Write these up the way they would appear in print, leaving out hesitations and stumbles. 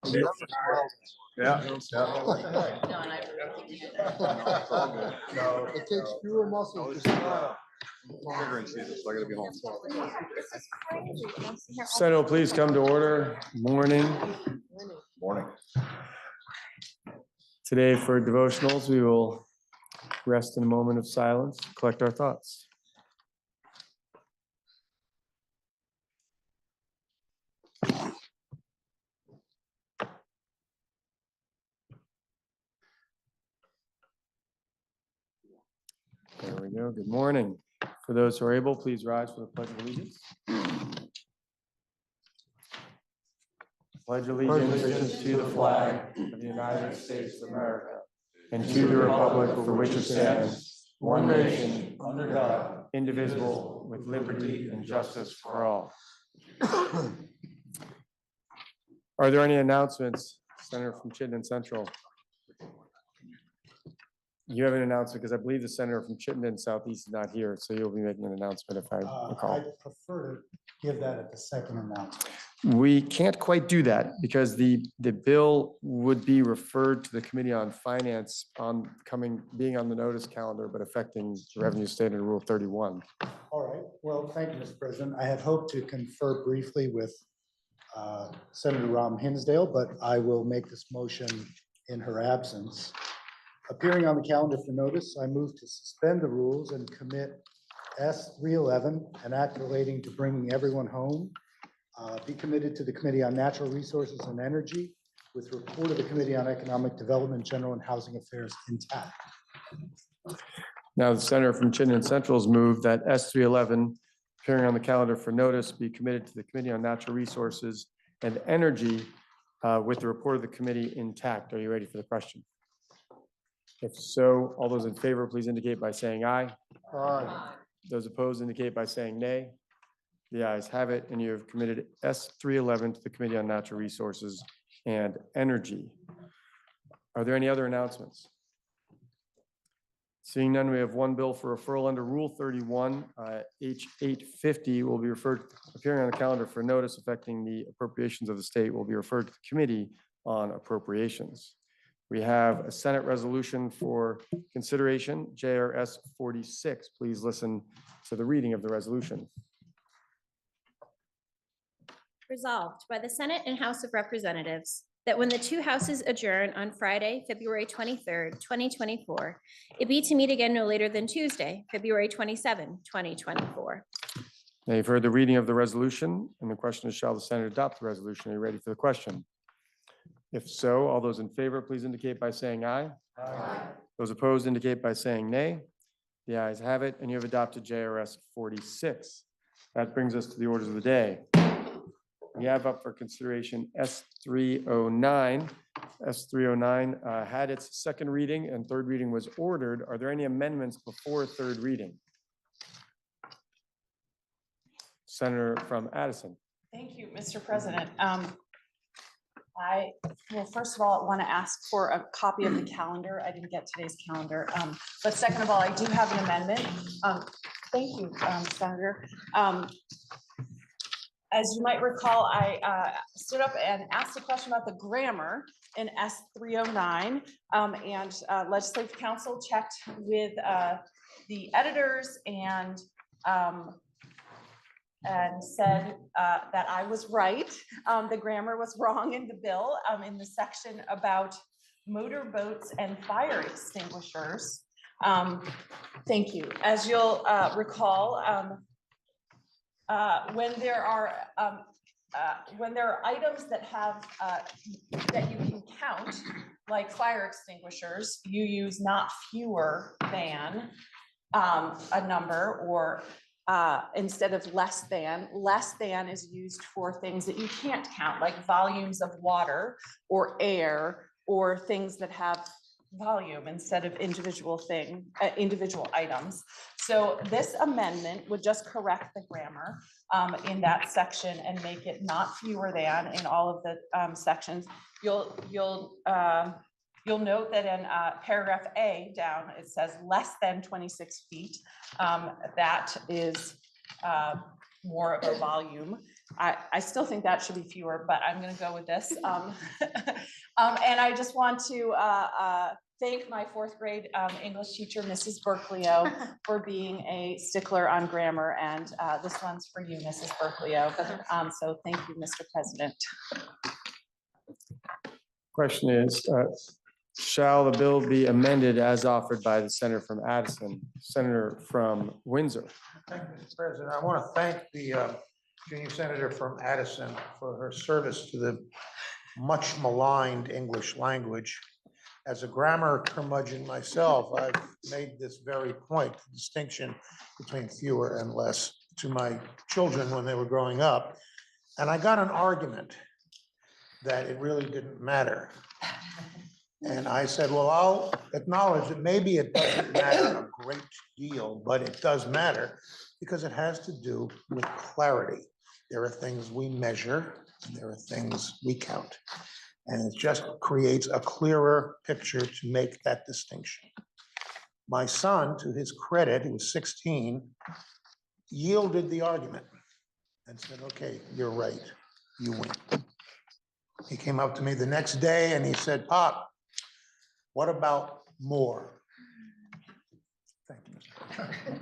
Yeah. Yeah. It takes fewer muscles to smile. Figuring season, so I gotta be home. This is crazy. And I'm sitting here all- Senate, please come to order. Morning. Morning. Today for devotionals, we will rest in a moment of silence, collect our thoughts. There we go. Good morning. For those who are able, please rise for the Pledge of Allegiance. Pledge allegiance to the flag of the United States of America and to the republic for which it stands, one nation, under God, indivisible, with liberty and justice for all. Are there any announcements, Senator from Chittenden Central? You have an announcement because I believe the senator from Chittenden Southeast is not here, so you'll be making an announcement if I recall. I prefer to give that at the second announcement. We can't quite do that because the bill would be referred to the Committee on Finance on being on the notice calendar, but affecting the Revenue Standard Rule 31. All right. Well, thank you, Mr. President. I had hoped to confer briefly with Senator Rahm Hinsdale, but I will make this motion in her absence. Appearing on the calendar for notice, I move to suspend the rules and commit S311, an act relating to bringing everyone home, be committed to the Committee on Natural Resources and Energy with report of the Committee on Economic Development, General and Housing Affairs intact. Now, the senator from Chittenden Central has moved that S311, appearing on the calendar for notice, be committed to the Committee on Natural Resources and Energy with the report of the committee intact. Are you ready for the question? If so, all those in favor, please indicate by saying aye. Aye. Those opposed indicate by saying nay. The ayes have it, and you have committed S311 to the Committee on Natural Resources and Energy. Are there any other announcements? Seeing none, we have one bill for referral under Rule 31. H850 will be appearing on the calendar for notice affecting the appropriations of the state will be referred to the Committee on Appropriations. We have a Senate resolution for consideration, JRS 46. Please listen to the reading of the resolution. Resolved by the Senate and House of Representatives that when the two houses adjourn on Friday, February 23rd, 2024, it be to meet again no later than Tuesday, February 27, 2024. Now you've heard the reading of the resolution, and the question is, shall the Senate adopt the resolution? Are you ready for the question? If so, all those in favor, please indicate by saying aye. Aye. Those opposed indicate by saying nay. The ayes have it, and you have adopted JRS 46. That brings us to the orders of the day. We have up for consideration S309. S309 had its second reading and third reading was ordered. Are there any amendments before third reading? Senator from Addison. Thank you, Mr. President. Well, first of all, I want to ask for a copy of the calendar. I didn't get today's calendar. But second of all, I do have an amendment. Thank you, Senator. As you might recall, I stood up and asked a question about the grammar in S309, and Legislative Council checked with the editors and said that I was right. The grammar was wrong in the bill in the section about motor boats and fire extinguishers. Thank you. As you'll recall, when there are items that have that you can count, like fire extinguishers, you use not fewer than a number, or instead of less than is used for things that you can't count, like volumes of water or air, or things that have volume instead of individual items. So this amendment would just correct the grammar in that section and make it not fewer than in all of the sections. You'll note that in paragraph A down, it says less than 26 feet. That is more of a volume. I still think that should be fewer, but I'm gonna go with this. And I just want to thank my fourth grade English teacher, Mrs. Berklio, for being a stickler on grammar. And this one's for you, Mrs. Berklio. So thank you, Mr. President. Question is, shall the bill be amended as offered by the senator from Addison, senator from Windsor? Thank you, Mr. President. I want to thank the junior senator from Addison for her service to the much maligned English language. As a grammar curmudgeon myself, I've made this very point, the distinction between fewer and less to my children when they were growing up. And I got an argument that it really didn't matter. And I said, well, I'll acknowledge that maybe it doesn't matter a great deal, but it does matter because it has to do with clarity. There are things we measure, and there are things we count. And it just creates a clearer picture to make that distinction. My son, to his credit, he was 16, yielded the argument and said, okay, you're right, you win. He came up to me the next day and he said, Pop, what about more? Thank you, Mr. President.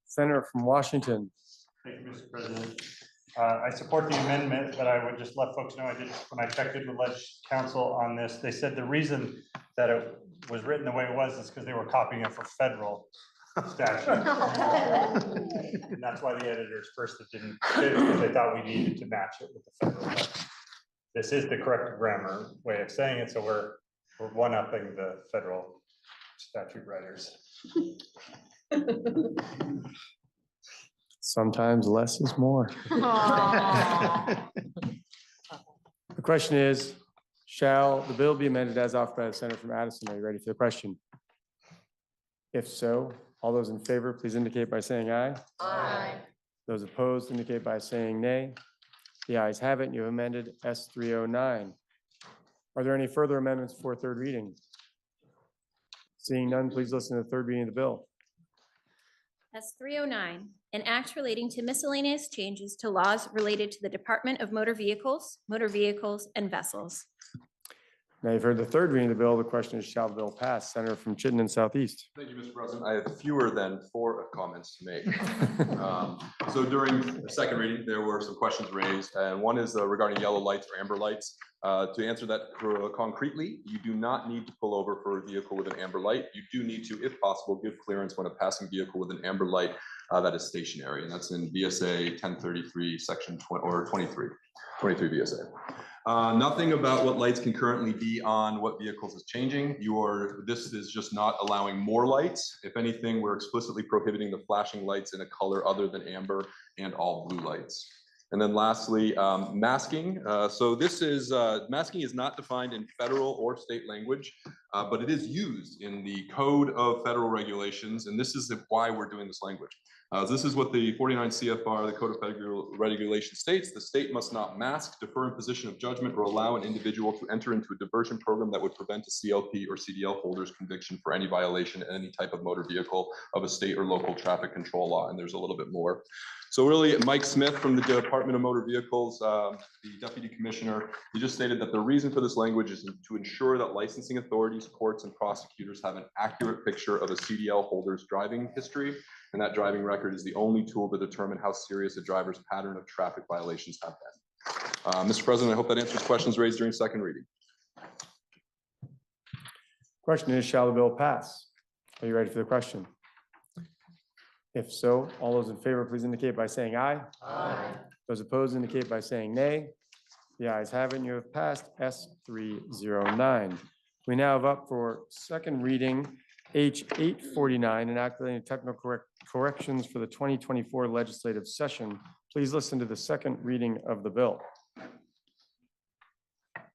Senator from Washington. Thank you, Mr. President. I support the amendment, but I would just let folks know when I checked in with Ledge Council on this, they said the reason that it was written the way it was is because they were copying it for federal statute. And that's why the editors first it didn't fit because they thought we needed to match it with the federal. But this is the correct grammar way of saying it, so we're one-upping the federal statute writers. Sometimes less is more. The question is, shall the bill be amended as offered by the senator from Addison? Are you ready for the question? If so, all those in favor, please indicate by saying aye. Aye. Those opposed indicate by saying nay. The ayes have it, and you have amended S 309. Are there any further amendments for third reading? Seeing none, please listen to the third reading of the bill. S 309, an act relating to miscellaneous changes to laws related to the Department of Motor Vehicles, and Vessels. Now you've heard the third reading of the bill. The question is, shall the bill pass? Senator from Chittenden Southeast. Thank you, Mr. President. I have fewer than 4 comments to make. So during the second reading, there were some questions raised, and one is regarding yellow lights or amber lights. To answer that concretely, you do not need to pull over for a vehicle with an amber light. You do need to, if possible, give clearance when a passing vehicle with an amber light that is stationary, and that's in VSA 1033, section 20 or 23 VSA. Nothing about what lights can currently be on what vehicles is changing. This is just not allowing more lights. If anything, we're explicitly prohibiting the flashing lights in a color other than amber and all blue lights. And then lastly, masking. So this is, masking is not defined in federal or state language, but it is used in the Code of Federal Regulations. And this is why we're doing this language. This is what the 49 CFR, the Code of Federal Regulations states. The state must not mask, defer imposition of judgment, or allow an individual to enter into a diversion program that would prevent a CLP or CDL holder's conviction for any violation in any type of motor vehicle of a state or local traffic control law. And there's a little bit more. So really, Mike Smith from the Department of Motor Vehicles, the Deputy Commissioner, he just stated that the reason for this language is to ensure that licensing authorities, courts, and prosecutors have an accurate picture of a CDL holder's driving history, and that driving record is the only tool to determine how serious a driver's pattern of traffic violations have been. Mr. President, I hope that answers questions raised during second reading. Question is, shall the bill pass? Are you ready for the question? If so, all those in favor, please indicate by saying aye. Aye. Those opposed indicate by saying nay. The ayes have it, and you have passed S 309. We now have up for second reading H 849, an act relating to technical corrections for the 2024 legislative session. Please listen to the second reading of the bill.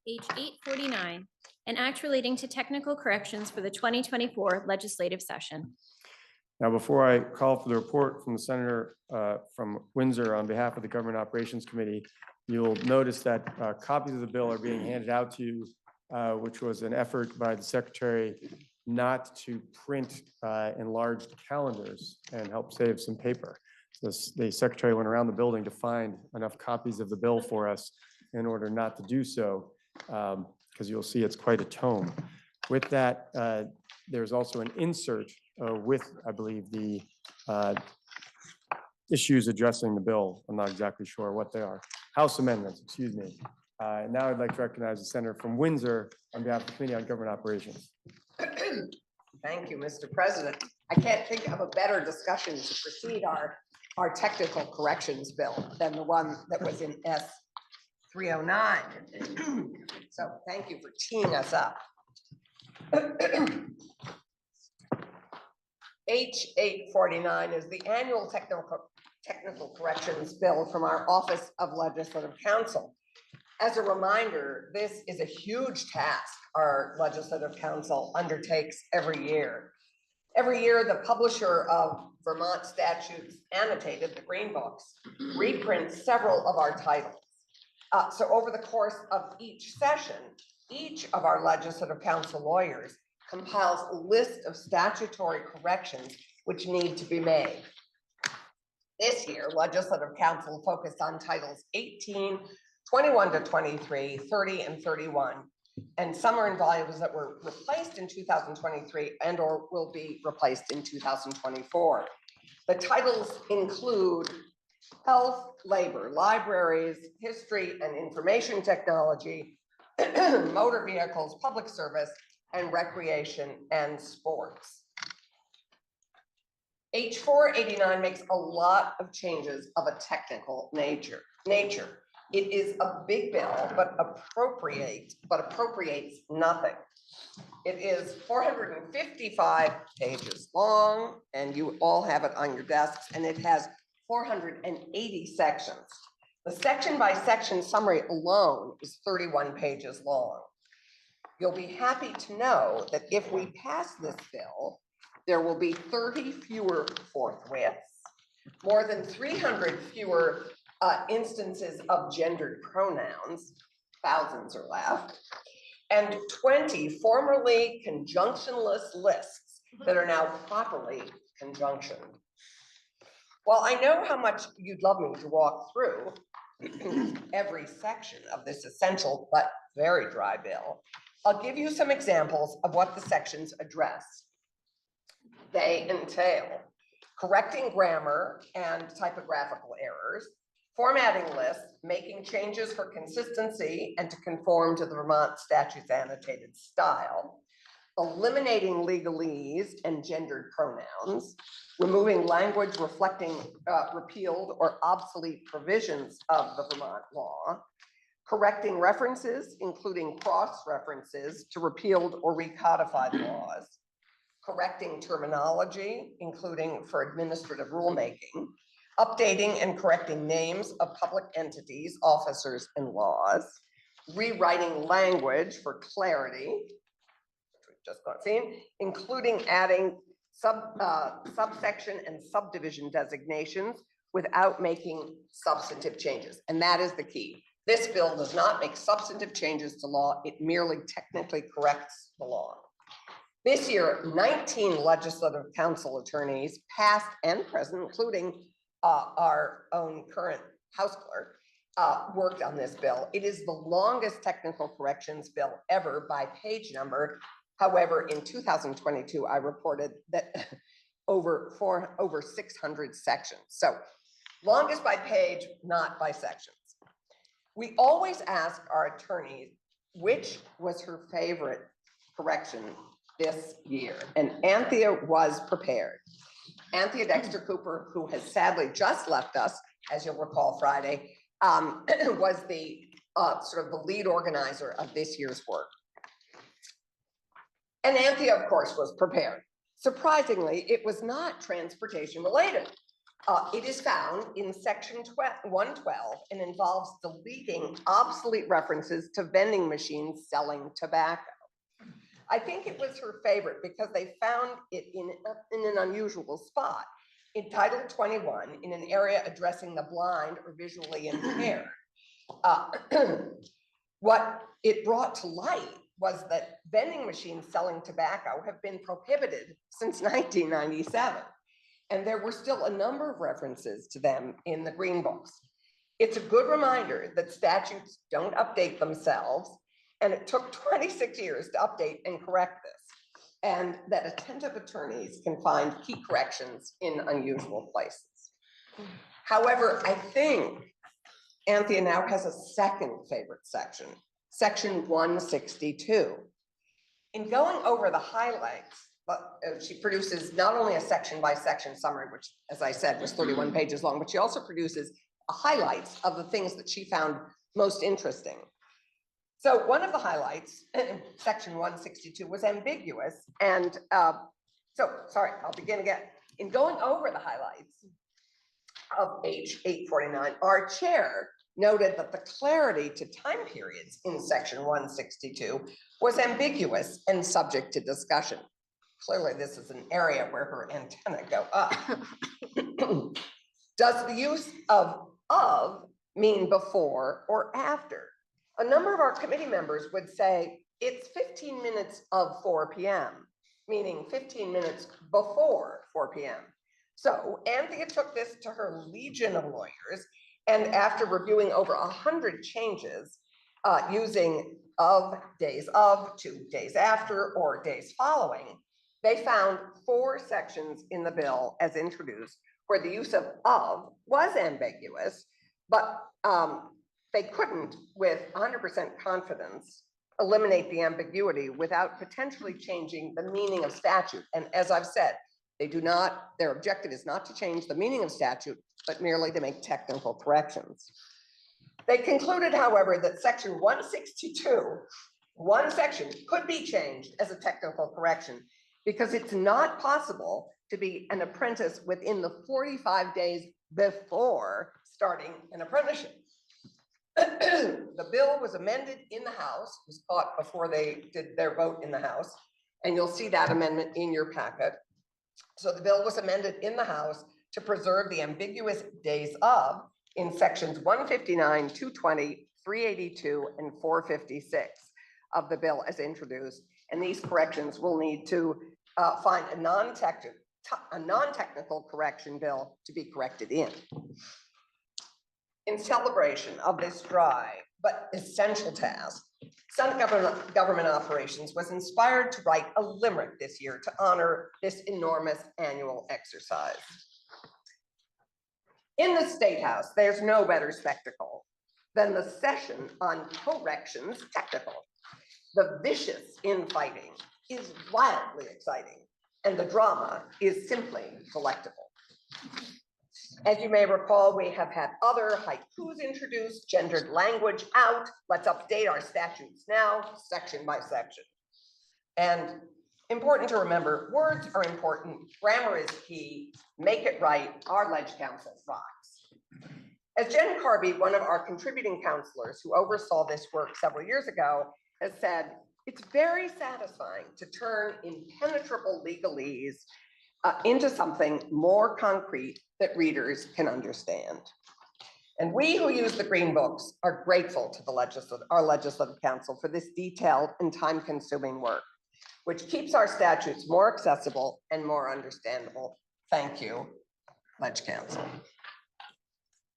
H 849, an act relating to technical corrections for the 2024 legislative session. Now, before I call for the report from the senator from Windsor on behalf of the Government Operations Committee, you'll notice that copies of the bill are being handed out to you, which was an effort by the secretary not to print enlarged calendars and help save some paper. So the secretary went around the building to find enough copies of the bill for us in order not to do so, because you'll see it's quite a tome. With that, there's also an insert with, I believe, the issues addressing the bill. I'm not exactly sure what they are. House amendments, excuse me. Now I'd like to recognize the senator from Windsor on behalf of the Committee on Government Operations. Thank you, Mr. President. I can't think of a better discussion to precede our technical corrections bill than the one that was in S 309. So thank you for teeing us up. H 849 is the annual technical corrections bill from our Office of Legislative Counsel. As a reminder, this is a huge task our Legislative Council undertakes every year. Every year, the publisher of Vermont Statutes Annotated, the Green Books, reprints several of our titles. So over the course of each session, each of our Legislative Council lawyers compiles a list of statutory corrections which need to be made. This year, Legislative Council focused on titles 18, 21 to 23, 30, and 31. And some are in volumes that were replaced in 2023 and or will be replaced in 2024. The titles include health, labor, libraries, history and information technology, motor vehicles, public service, and recreation and sports. H 489 makes a lot of changes of a technical nature. It is a big bill, but appropriates nothing. It is 455 pages long, and you all have it on your desks, and it has 480 sections. The section by section summary alone is 31 pages long. You'll be happy to know that if we pass this bill, there will be 30 fewer forthwiths, more than 300 fewer instances of gendered pronouns, thousands are left, and 20 formerly conjunctionless lists that are now properly conjunctioned. While I know how much you'd love me to walk through every section of this essential but very dry bill, I'll give you some examples of what the sections address. They entail correcting grammar and typographical errors, formatting lists, making changes for consistency and to conform to the Vermont Statutes Annotated style, eliminating legalese and gendered pronouns, removing language reflecting repealed or obsolete provisions of the Vermont law, correcting references, including cross-references to repealed or recodified laws, correcting terminology, including for administrative rulemaking, updating and correcting names of public entities, officers, and laws, rewriting language for clarity, which we've just seen, including adding subsection and subdivision designations without making substantive changes. And that is the key. This bill does not make substantive changes to law. It merely technically corrects the law. This year, 19 Legislative Council attorneys, past and present, including our own current House clerk, worked on this bill. It is the longest technical corrections bill ever by page number. However, in 2022, I reported that over 600 sections. So longest by page, not by sections. We always ask our attorneys which was her favorite correction this year, and Anthea was prepared. Anthea Dexter Cooper, who has sadly just left us, as you'll recall Friday, was the sort of the lead organizer of this year's work. And Anthea, of course, was prepared. Surprisingly, it was not transportation related. It is found in section 112 and involves deleting obsolete references to vending machines selling tobacco. I think it was her favorite because they found it in an unusual spot. In Title 21, in an area addressing the blind or visually impaired. What it brought to light was that vending machines selling tobacco have been prohibited since 1997. And there were still a number of references to them in the green books. It's a good reminder that statutes don't update themselves, and it took 26 years to update and correct this, and that attentive attorneys can find key corrections in unusual places. However, I think Anthea now has a second favorite section, section 162. In going over the highlights, but she produces not only a section by section summary, which, as I said, was 31 pages long, but she also produces highlights of the things that she found most interesting. So one of the highlights, section 162, was ambiguous. And sorry, I'll begin again. In going over the highlights of page 849, our chair noted that the clarity to time periods in section 162 was ambiguous and subject to discussion. Clearly, this is an area where her antennae go up. Does the use of mean before or after? A number of our committee members would say it's 15 minutes of 4 p.m., meaning 15 minutes before 4 p.m. So Anthea took this to her legion of lawyers, and after reviewing over 100 changes using of, days of, to days after, or days following, they found 4 sections in the bill as introduced where the use of was ambiguous, but they couldn't with 100% confidence eliminate the ambiguity without potentially changing the meaning of statute. And as I've said, their objective is not to change the meaning of statute, but merely to make technical corrections. They concluded, however, that section 162, one section, could be changed as a technical correction because it's not possible to be an apprentice within the 45 days before starting an apprenticeship. The bill was amended in the House, was caught before they did their vote in the House, and you'll see that amendment in your packet. So the bill was amended in the House to preserve the ambiguous days of in sections 159, 220, 382, and 456 of the bill as introduced. And these corrections will need to find a non-technical correction bill to be corrected in. In celebration of this dry but essential task, Senate Government Operations was inspired to write a limerick this year to honor this enormous annual exercise. In the State House, there's no better spectacle than the session on corrections technical. The vicious infighting is wildly exciting, and the drama is simply delectable. As you may recall, we have had other haikus introduced, gendered language out. Let's update our statutes now, section by section. And important to remember, words are important, grammar is key, make it right, our Ledge Council rocks. As Jen Carby, one of our contributing counselors who oversaw this work several years ago, has said, it's very satisfying to turn impenetrable legalese into something more concrete that readers can understand. And we who use the Green Books are grateful to our Legislative Council for this detailed and time-consuming work, which keeps our statutes more accessible and more understandable. Thank you, Ledge Council.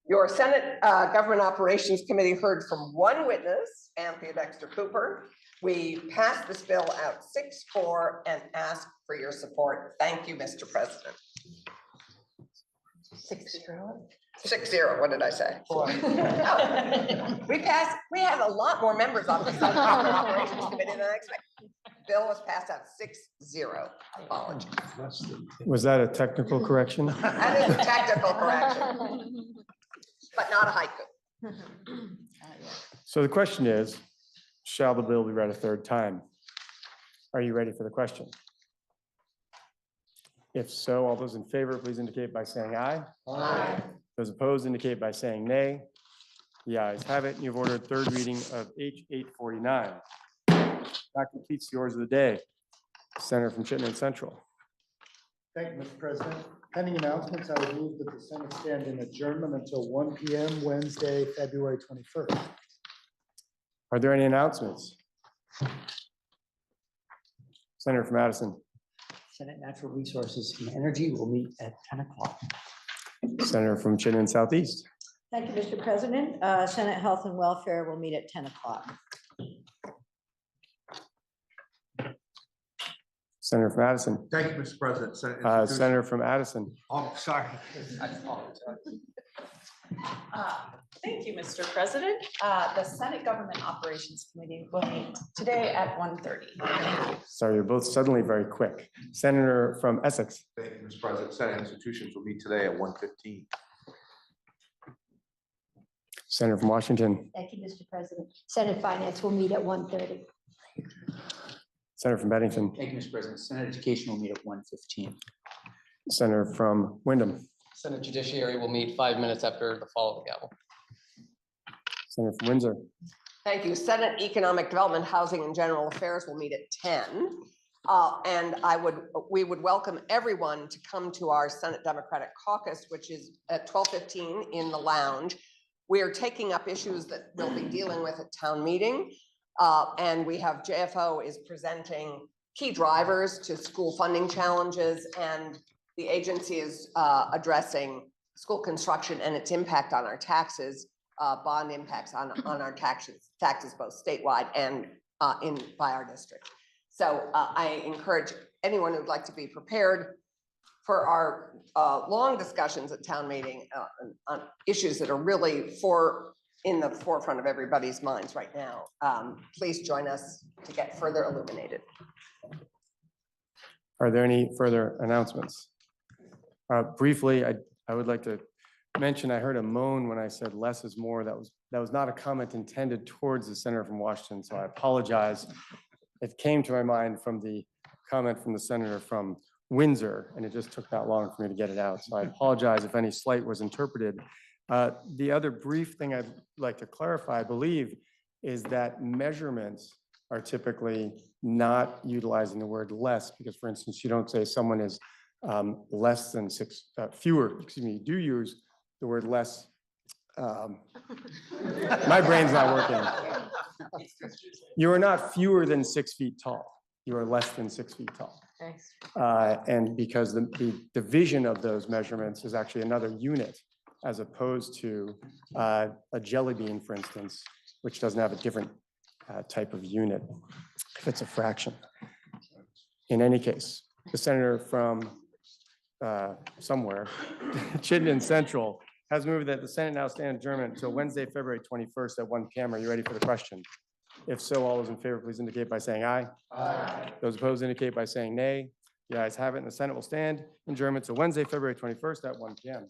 Your Senate Government Operations Committee heard from one witness, Anthea Dexter Cooper. We passed this bill out 6-4 and ask for your support. Thank you, Mr. President. 6-0, what did I say? We have a lot more members on the Senate Government Operations Committee than I expected. Bill was passed out 6-0. Apologies. Was that a technical correction? That is a technical correction, but not a haiku. So the question is, shall the bill be read a third time? Are you ready for the question? If so, all those in favor, please indicate by saying aye. Aye. Those opposed indicate by saying nay. The ayes have it, and you've ordered third reading of H 849. That completes the orders of the day. Senator from Chittenden Central. Thank you, Mr. President. Pending announcements, I would move that the Senate stand in adjournment until 1 p.m. Wednesday, February 21st. Are there any announcements? Senator from Addison, Senate Natural Resources and Energy will meet at 10 o'clock. Senator from Chittenden Southeast, Thank you, Mr. President. Senate Health and Welfare will meet at 10 o'clock. Senator from Addison, Thank you, Mr. President. Senate Senator from Addison, Oh, sorry. Thank you, Mr. President. The Senate Government Operations Committee will meet today at 1:30. Thank you. sorry, you're both suddenly very quick. Senator from Essex, Thank you, Mr. President. Senate institutions will meet today at 1:15. Senator from Washington, Thank you, Mr. President. Senate Finance will meet at 1:30. Senator from Bennington, Thank you, Mr. President. Senate Education will meet at 1:15. Senator from Wyndham, Senate Judiciary will meet 5 minutes after the fall of the gavel. Senator from Windsor, Thank you. Senate Economic Development, Housing and General Affairs will meet at 10. And we would welcome everyone to come to our Senate Democratic Caucus, which is at 12:15 in the lounge. We are taking up issues that we'll be dealing with at town meeting. And we have JFO is presenting key drivers to school funding challenges, and the agency is addressing school construction and its impact on our taxes, bond impacts on our taxes both statewide and by our district. So I encourage anyone who'd like to be prepared for our long discussions at town meeting on issues that are really in the forefront of everybody's minds right now. Please join us to get further illuminated. are there any further announcements? Briefly, I would like to mention, I heard a moan when I said less is more. That was not a comment intended towards the senator from Washington, so I apologize. It came to my mind from the comment from the senator from Windsor, and it just took that long for me to get it out. So I apologize if any slight was interpreted. The other brief thing I'd like to clarify, I believe, is that measurements are typically not utilizing the word less, because for instance, you don't say someone is less than fewer, excuse me, you do use the word less. My brain's not working. You are not fewer than 6 feet tall. You are less than 6 feet tall. And because the division of those measurements is actually another unit, as opposed to a jelly bean, for instance, which doesn't have a different type of unit if it's a fraction. In any case, the senator from somewhere, Chittenden Central, has moved that the Senate now stand adjournment until Wednesday, February 21st at 1 p.m. Are you ready for the question? If so, all those in favor, please indicate by saying aye. Aye. Those opposed indicate by saying nay. The ayes have it, and the Senate will stand adjournment till Wednesday, February 21st at 1 p.m.